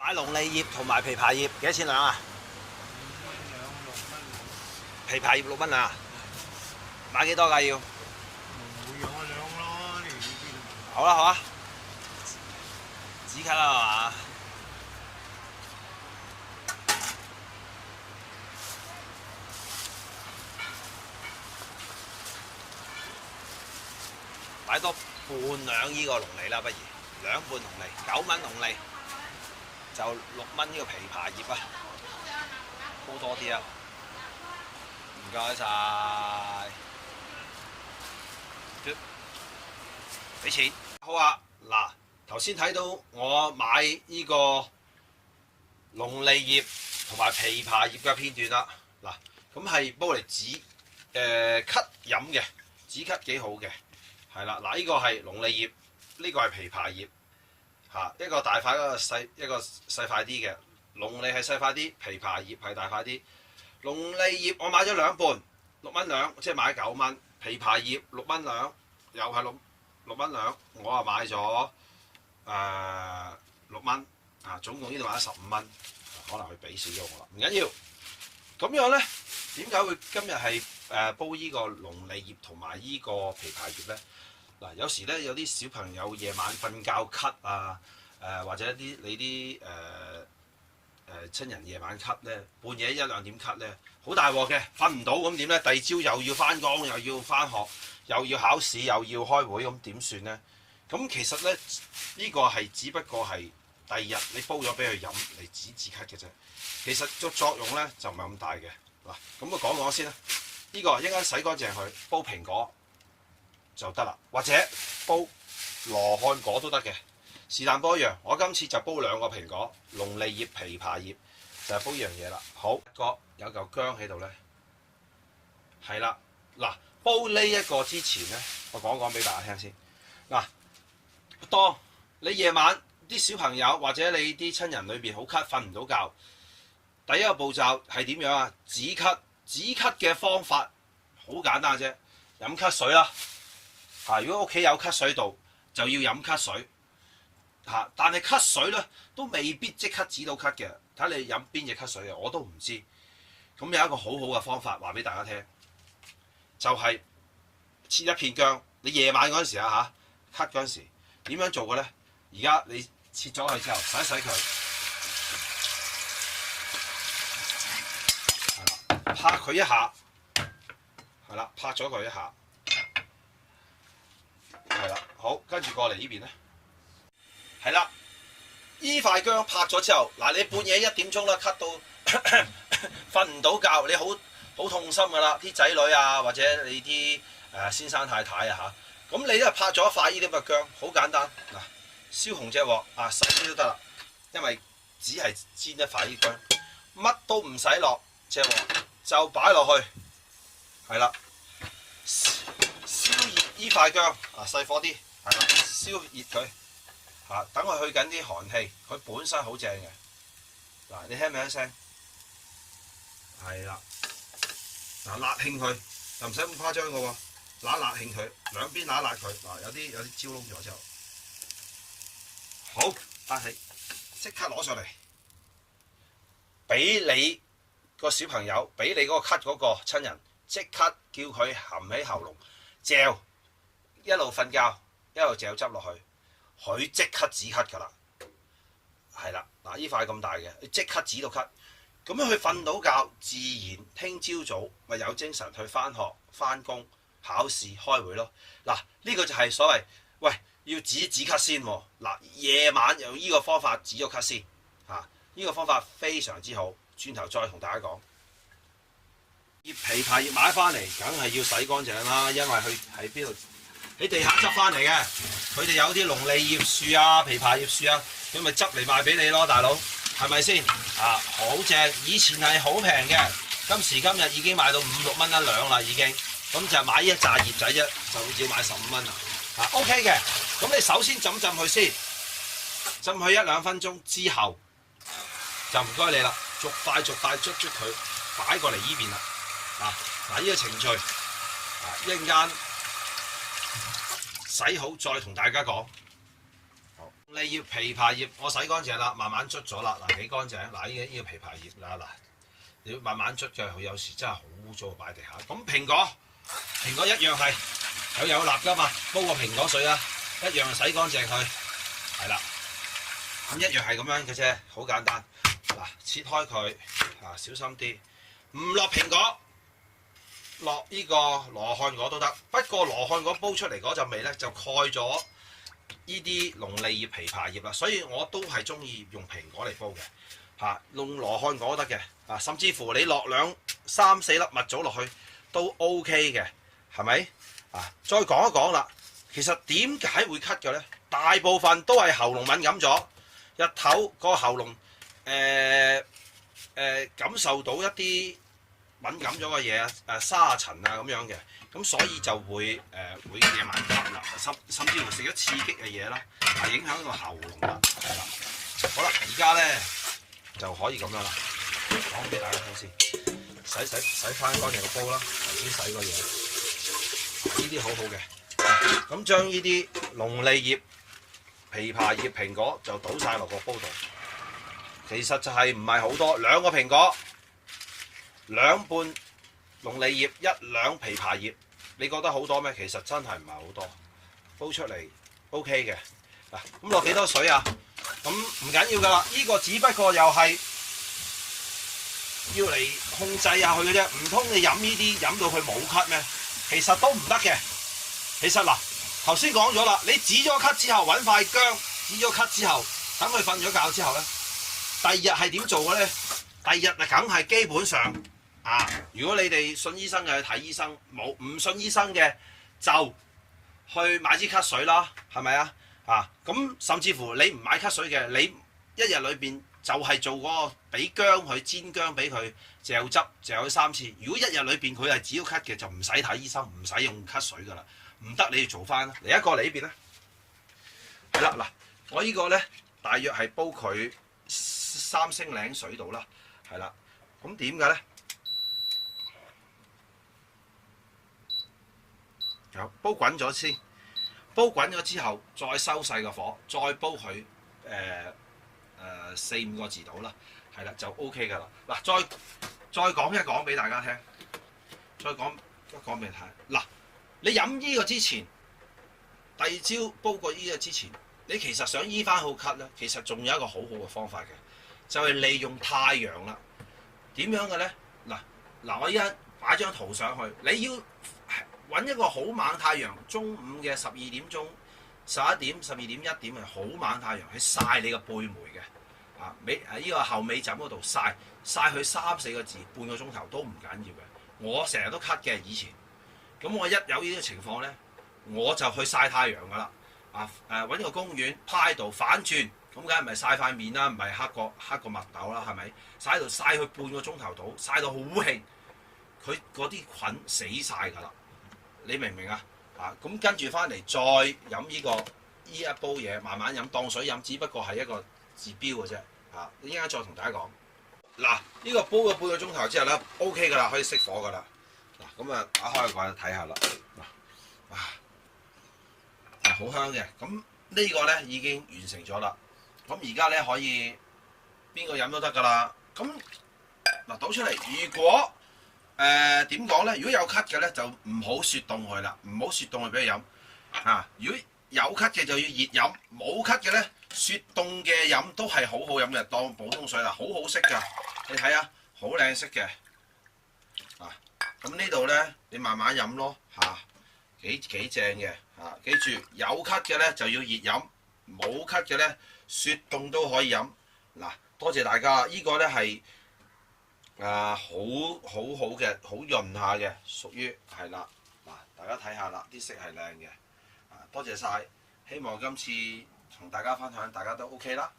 買龍脷葉同埋枇杷葉幾多錢兩啊？枇杷葉6蚊啊？買幾多㗎要？每樣一兩咯，呢邊。好啦好啊，止咳啦係嘛？買多半兩依個龍脷啦，不如兩半龍脷，9蚊龍脷，就6蚊呢個枇杷葉啊，煲多啲啊！唔該晒，俾錢。好啊，嗱，頭先睇到我買呢個龍脷葉同埋枇杷葉嘅片段啦，嗱，咁係煲嚟止咳飲嘅，止咳幾好嘅。係啦，嗱，呢個係龍脷葉，呢個係枇杷葉，嚇一個大塊，一個細塊啲嘅。龍脷係細塊啲，枇杷葉係大塊啲。龍脷葉我買咗兩半，6蚊兩，即係買9蚊。枇杷葉6蚊兩，又係六蚊兩，我啊買咗6蚊，啊總共呢度買咗15蚊，可能佢俾少咗我啦，唔緊要。咁樣咧，點解會今日係煲呢個龍脷葉同埋呢個枇杷葉咧？嗱，有時咧有啲小朋友夜晚瞓覺咳啊，或者你啲親人夜晚咳咧，半夜1、2點咳咧，好大鑊嘅，瞓唔到咁點咧？第二朝又要翻工，又要翻學，又要考試，又要開會，咁點算咧？咁其實咧呢個係只不過係第二日你煲咗俾佢飲嚟止咳嘅啫。其實個作用咧就唔係咁大嘅。嗱，咁我講先啦。呢個一陣間洗乾淨佢，煲蘋果就得啦，或者煲羅漢果都得嘅，是但煲一樣。我今次就煲2個蘋果，龍脷葉、枇杷葉，就係煲呢樣嘢啦。好，有嚿薑喺度咧，係啦。嗱，煲呢一個之前咧，我講俾大家聽先。嗱，當你夜晚啲小朋友或者你啲親人裏邊好咳，瞓唔到覺，第一個步驟係點樣啊？止咳。止咳嘅方法好簡單啫，飲咳水啦。如果屋企有咳水道，就要飲咳水。但係咳水咧都未必即刻止到咳嘅，睇你飲邊隻咳水啊，我都唔知。咁有一個好好嘅方法話俾大家聽，就係切一片薑。你夜晚嗰陣時啊咳嗰陣時點樣做嘅咧？而家你切咗佢之後，洗一洗佢。拍佢一下，係啦，拍咗佢一下，係啦，好，跟住過嚟呢邊咧，係啦，依塊薑拍咗之後，嗱，你半夜1點鐘啦，咳到瞓唔到覺，你好痛心噶啦，啲仔女啊，或者你啲先生太太啊嚇，咁你都係拍咗一塊呢啲咁嘅薑，好簡單，嗱，燒紅隻鑊啊，細啲都得啦，因為只係煎一塊呢薑，乜都唔使落隻鑊。就擺落去，係啦，燒熱依塊薑，細火啲，係啦，燒熱佢，等佢去緊啲寒氣，佢本身好正嘅。嗱，你聽唔聽聲？係啦，嗱，辣興佢，又唔使咁誇張嘅喎，辣興佢，兩邊辣佢，嗱，有啲焦燶咗之後，好，翻起，即刻攞上嚟，俾你個小朋友，俾你嗰個咳嗰個親人，即刻叫佢含起喉嚨，嚼，一路瞓覺，一路嚼汁落去，佢即刻止咳㗎啦。係啦，嗱，呢塊咁大嘅，你即刻止到咳，咁樣佢瞓到覺，自然聽朝早咪有精神去翻學、翻工、考試、開會咯。嗱，呢個就係所謂，喂，要止咳先喎。嗱，夜晚用呢個方法止咗咳先，呢個方法非常之好。轉頭再同大家講，枇杷葉買翻嚟，梗係要洗乾淨啦，因為佢喺邊度？喺地下執翻嚟嘅。佢哋有啲龍脷葉樹啊、枇杷葉樹啊，佢咪執嚟賣俾你咯，大佬，係咪先？好正！以前係好平嘅，今時今日已經賣到5、6蚊一兩啦，已經。咁就買呢一紮葉仔啫，就要買15蚊啦。OK 嘅。咁你首先浸佢先，浸佢1、2分鐘之後，就唔該你啦。逐塊捽佢，擺過嚟依邊啦。呢個程序，一陣間洗好再同大家講。龍脷葉、枇杷葉，我洗乾淨啦，慢慢捽咗啦，嗱幾乾淨，嗱呢個枇杷葉啦嗱，你要慢慢捽嘅，佢有時真係好污糟擺地下。咁蘋果一樣係有蠟噶嘛，煲個蘋果水啊，一樣洗乾淨佢，係啦，咁一樣係咁樣嘅啫，好簡單。嗱，切開佢啊，小心啲，唔落蘋果，落呢個羅漢果都得。不過羅漢果煲出嚟嗰陣味咧，就蓋咗呢啲龍脷葉、枇杷葉啦，所以我都係中意用蘋果嚟煲嘅嚇，用羅漢果都得嘅啊，甚至乎你落3、4粒蜜棗落去都 OK 嘅，係咪啊？再講一講啦，其實點解會咳嘅咧？大部分都係喉嚨敏感咗，日頭個喉嚨感受到一啲敏感咗嘅嘢沙塵啊咁樣嘅，咁所以就會夜晚咳啦，甚至乎食咗刺激嘅嘢啦，影響個喉嚨啦，係啦。好啦，而家咧就可以咁樣啦，講俾大家聽先，洗翻乾淨個煲啦，頭先洗過嘢，呢啲好好嘅，咁將呢啲龍脷葉、枇杷葉、蘋果就倒晒落個煲度。其實就係唔係好多，2個蘋果，2半龍脷葉，1兩枇杷葉，你覺得好多咩？其實真係唔係好多，煲出嚟 OK 嘅。嗱，咁落幾多水啊？咁唔緊要㗎啦，呢個只不過又係要嚟控制下佢嘅啫。唔通你飲呢啲飲到佢冇咳咩？其實都唔得嘅。其實嗱，頭先講咗啦，你止咗咳之後揾塊薑，止咗咳之後，等佢瞓咗覺之後咧。第二日係點做嘅咧？第二日啊，梗係基本上啊，如果你哋信醫生嘅去睇醫生，唔信醫生嘅就去買支咳水啦，係咪啊？啊，咁甚至乎你唔買咳水嘅，你一日裏邊就係做嗰個俾薑佢煎薑俾佢嚼汁嚼佢3次。如果一日裏邊佢係止咗咳嘅，就唔使睇醫生，唔使用咳水噶啦。唔得你要做翻啦。嚟一個嚟呢邊咧，係啦嗱，我呢個咧大約係煲佢3升零水度啦，係啦，咁點嘅咧？有煲滾咗先，煲滾咗之後再收細個火，再煲佢4、5個字度啦，係啦就 OK 噶啦。嗱，再講一講俾大家聽，再講一講俾你睇。嗱，你飲呢個之前，第二朝煲過呢個之前，你其實想醫翻好咳咧，其實仲有一個好好嘅方法嘅。就係利用太陽啦，點樣嘅咧？嗱，我依家擺張圖上去，你要揾一個好猛太陽，中午嘅12點鐘、11點、12點、1點係好猛太陽去曬你個背眉嘅，呢個後尾枕嗰度曬佢3、4個字，半個鐘頭都唔緊要嘅。我成日都咳嘅以前，咁我一有呢個情況咧，我就去曬太陽噶啦，揾個公園趴喺度反轉。咁梗係唔係曬塊面啦，唔係黑個麥豆啦，係咪？曬喺度曬佢半個鐘頭到，曬到好興，佢嗰啲菌死晒㗎啦！你明唔明啊？咁跟住翻嚟再飲呢一煲嘢，慢慢飲當水飲，只不過係一個治標嘅啫。依家再同大家講，嗱，呢個煲咗半個鐘頭之後咧 ，OK 㗎啦，可以熄火㗎啦。嗱，咁啊打開個蓋睇下啦，好香嘅。咁呢個咧已經完成咗啦。咁而家咧可以邊個飲都得㗎啦。咁嗱倒出嚟，如果點講咧？如果有咳嘅咧，就唔好雪凍佢啦，唔好雪凍佢俾佢飲。如果有咳嘅就要熱飲，冇咳嘅咧，雪凍嘅飲都係好好飲嘅，當普通水啦，好好色㗎。你睇下，好靚色嘅。咁呢度咧，你慢慢飲咯，幾正嘅。記住有咳嘅咧就要熱飲，冇咳嘅咧，雪凍都可以飲。嗱，多謝大家，呢個咧係好嘅，好潤下嘅，屬於係啦。嗱，大家睇下啦，啲色係靚嘅。多謝晒，希望今次同大家分享，大家都 OK 啦。